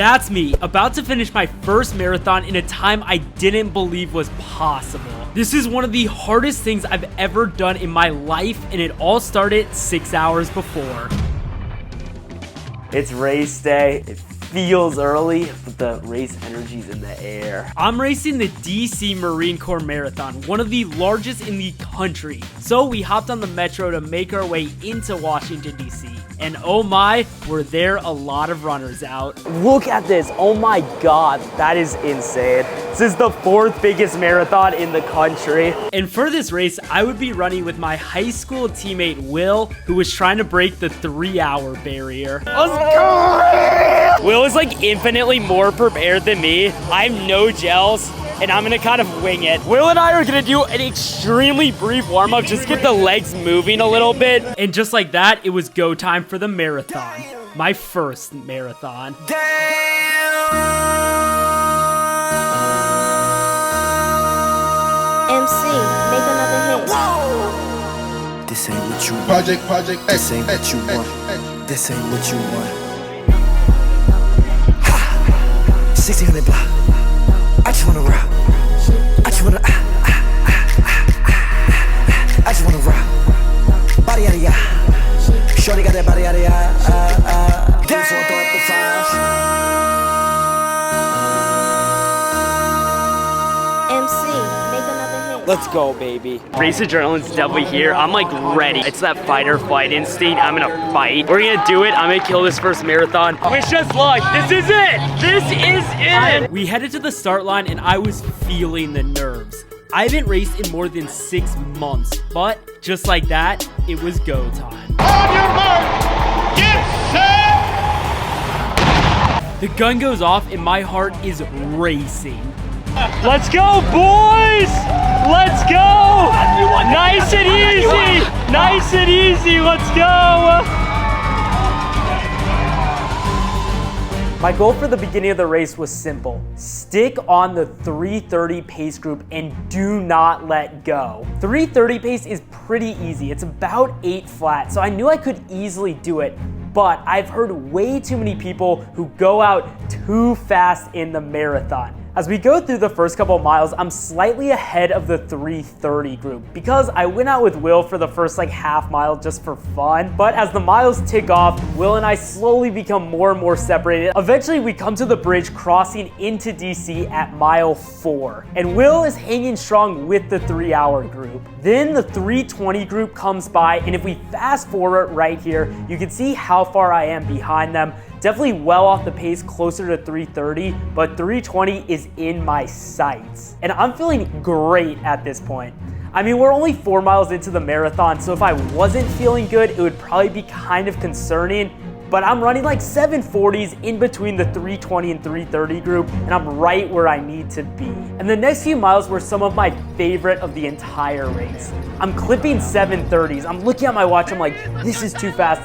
That's me, about to finish my first marathon in a time I didn't believe was possible. This is one of the hardest things I've ever done in my life, and it all started 6 hours before. It's race day. It feels early, but the race energy's in the air. I'm racing the DC Marine Corps Marathon, one of the largest in the country. So we hopped on the metro to make our way into Washington, DC. And oh my, were there a lot of runners out. Look at this, oh my God, that is insane. This is the 4th biggest marathon in the country. And for this race, I would be running with my high school teammate, Will, who was trying to break the 3-hour barrier. Let's go! Will is like infinitely more prepared than me. I have no gels, and I'm gonna kind of wing it. Will and I are gonna do an extremely brief warm-up, just get the legs moving a little bit. And just like that, it was go time for the marathon. My first marathon. MC, make another hit. This ain't what you want. Project, This ain't what you want. This ain't what you want. 1600 block. I just wanna rock. I just wanna I just wanna rock. Body out of ya. Shorty got that body out of ya. Damn. So throw up the flash. MC, make another hit. Let's go, baby. Race adrenaline's definitely here. I'm like ready. It's that fight or flight instinct. I'm gonna fight. We're gonna do it. I'm gonna kill this first marathon. Wish us luck. This is it. This is it. We headed to the start line and I was feeling the nerves. I haven't raced in more than 6 months, but just like that, it was go time. On your mark, get set! The gun goes off and my heart is racing. Let's go, boys! Let's go! Nice and easy! Nice and easy, let's go! My goal for the beginning of the race was simple. Stick on the 3:30 pace group and do not let go. 3:30 pace is pretty easy. It's about 8 flat, so I knew I could easily do it. But I've heard way too many people who go out too fast in the marathon. As we go through the first couple of miles, I'm slightly ahead of the 3:30 group because I went out with Will for the first like half mile just for fun. But as the miles tick off, Will and I slowly become more and more separated. Eventually we come to the bridge crossing into DC at mile 4. And Will is hanging strong with the 3-hour group. Then the 3:20 group comes by, and if we fast forward right here, you can see how far I am behind them. Definitely well off the pace, closer to 3:30, but 3:20 is in my sights. And I'm feeling great at this point. I mean, we're only 4 miles into the marathon, so if I wasn't feeling good, it would probably be kind of concerning. But I'm running like 740s in between the 3:20 and 3:30 group, and I'm right where I need to be. And the next few miles were some of my favorite of the entire race. I'm clipping 730s. I'm looking at my watch, I'm like, this is too fast,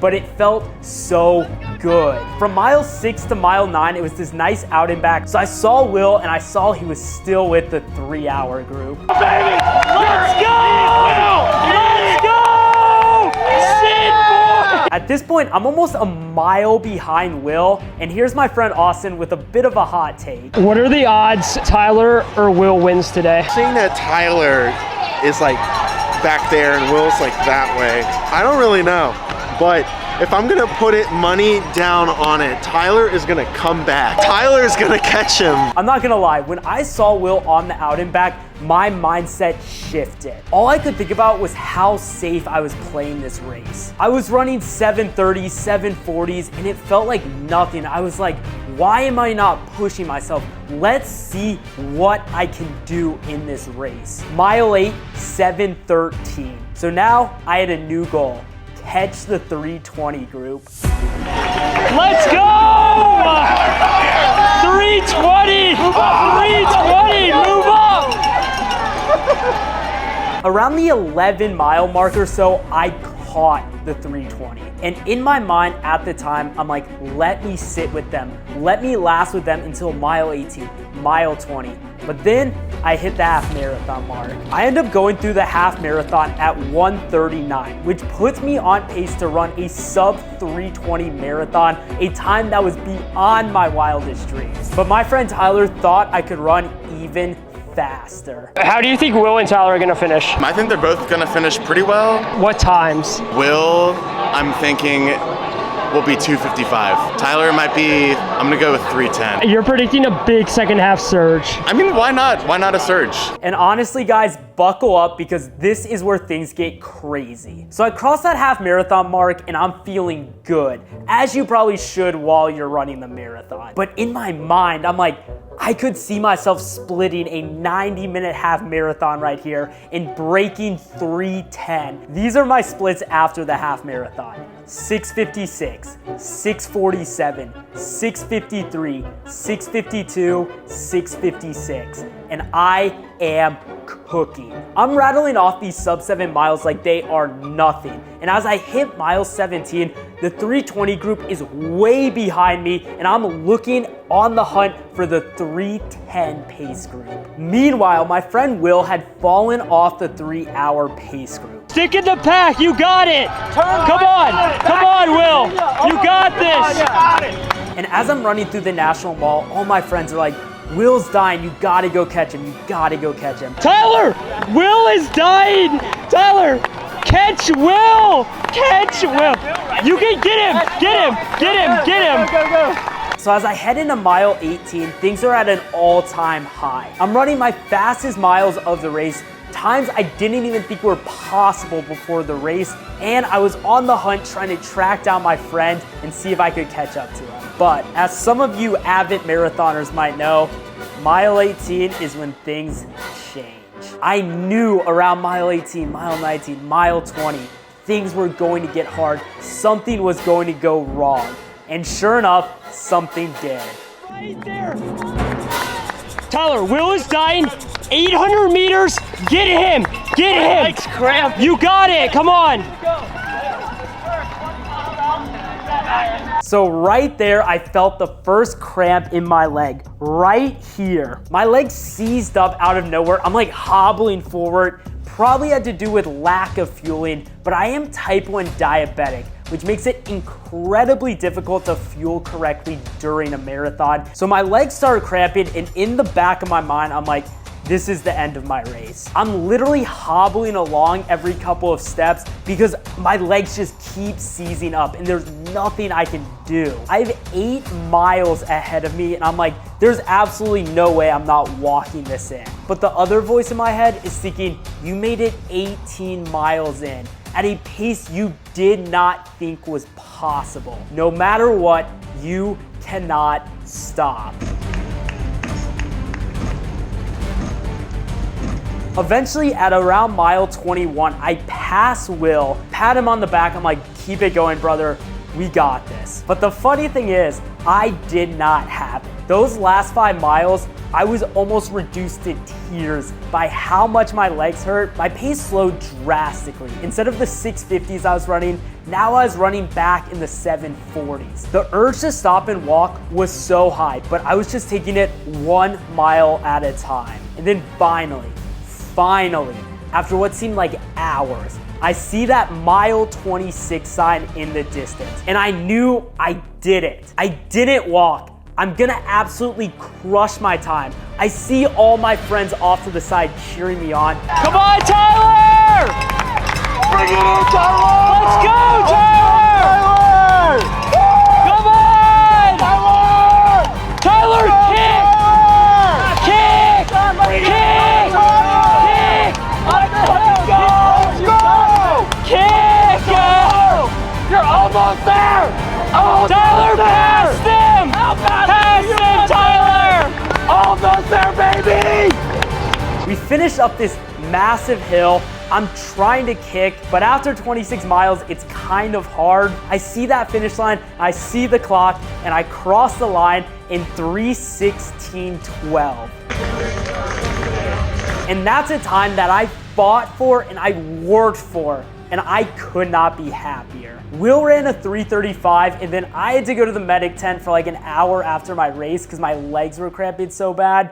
but it felt so good. From mile 6 to mile 9, it was this nice out and back. So I saw Will, and I saw he was still with the 3-hour group. Baby! Let's go! Let's go! Shit, boy! At this point, I'm almost a mile behind Will, and here's my friend Austin with a bit of a hot take. What are the odds Tyler or Will wins today? Seeing that Tyler is like back there and Will's like that way, I don't really know. But if I'm gonna put money down on it, Tyler is gonna come back. Tyler is gonna catch him. I'm not gonna lie, when I saw Will on the out and back, my mindset shifted. All I could think about was how safe I was playing this race. I was running 730s, 740s, and it felt like nothing. I was like, why am I not pushing myself? Let's see what I can do in this race. Mile 8, 713. So now I had a new goal. Catch the 3:20 group. Let's go! 3:20! 3:20! Move up! Around the 11-mile mark or so, I taught the 320. And in my mind at the time, I'm like, let me sit with them. Let me last with them until mile 18, mile 20. But then I hit the half marathon mark. I end up going through the half marathon at 1:39, which puts me on pace to run a sub 320 marathon, a time that was beyond my wildest dreams. But my friend Tyler thought I could run even faster. How do you think Will and Tyler are gonna finish? I think they're both gonna finish pretty well. What times? Will, I'm thinking, will be 2:55. Tyler might be, I'm gonna go with 3:10. You're predicting a big second half surge. I mean, why not? Why not a surge? And honestly, guys, buckle up because this is where things get crazy. So I crossed that half marathon mark and I'm feeling good, as you probably should while you're running the marathon. But in my mind, I'm like, I could see myself splitting a 90-minute half marathon right here and breaking 3:10. These are my splits after the half marathon. 6:56, 6:47, 6:53, 6:52, 6:56. And I am cooking. I'm rattling off these sub 7 miles like they are nothing. And as I hit mile 17, the 320 group is way behind me and I'm looking on the hunt for the 310 pace group. Meanwhile, my friend Will had fallen off the 3-hour pace group. Stick in the pack, you got it! Come on, Will! You got this! And as I'm running through the National Mall, all my friends are like, Will's dying, you gotta go catch him, you gotta go catch him. Tyler! Will is dying! Tyler! Catch Will! Catch Will! You can get him! Get him! Get him! Get him! Go! So as I head into mile 18, things are at an all-time high. I'm running my fastest miles of the race, times I didn't even think were possible before the race, and I was on the hunt trying to track down my friend and see if I could catch up to him. But as some of you avid marathoners might know, mile 18 is when things change. I knew around mile 18, mile 19, mile 20, things were going to get hard. Something was going to go wrong. And sure enough, something did. Right there! Tyler, Will is dying. 800 meters. Get him! Get him! Legs cramp. You got it! Come on! So right there, I felt the first cramp in my leg, right here. My leg seized up out of nowhere. I'm like hobbling forward. Probably had to do with lack of fueling, but I am type 1 diabetic, which makes it incredibly difficult to fuel correctly during a marathon. So my legs started cramping, and in the back of my mind, I'm like, this is the end of my race. I'm literally hobbling along every couple of steps because my legs just keep seizing up and there's nothing I can do. I have 8 miles ahead of me and I'm like, there's absolutely no way I'm not walking this in. But the other voice in my head is thinking, you made it 18 miles in at a pace you did not think was possible. No matter what, you cannot stop. Eventually, at around mile 21, I pass Will, pat him on the back. I'm like, keep it going, brother. We got this. But the funny thing is, I did not have it. Those last 5 miles, I was almost reduced to tears by how much my legs hurt. My pace slowed drastically. Instead of the 650s I was running, now I was running back in the 740s. The urge to stop and walk was so high, but I was just taking it 1 mile at a time. And then finally, after what seemed like hours, I see that mile 26 sign in the distance. And I knew I did it. I didn't walk. I'm gonna absolutely crush my time. I see all my friends off to the side cheering me on. Come on, Tyler! Bring it in, Tyler! Let's go, Tyler! Come on! Tyler, kick! Kick! Kick! You're almost there! Oh, Tyler, pass them! Pass them, Tyler! Almost there, baby! We finished up this massive hill. I'm trying to kick, but after 26 miles, it's kind of hard. I see that finish line, I see the clock, and I cross the line in 3:16:12. And that's a time that I fought for and I worked for and I could not be happier. Will ran a 3:35, and then I had to go to the medic tent for like an hour after my race because my legs were cramping so bad.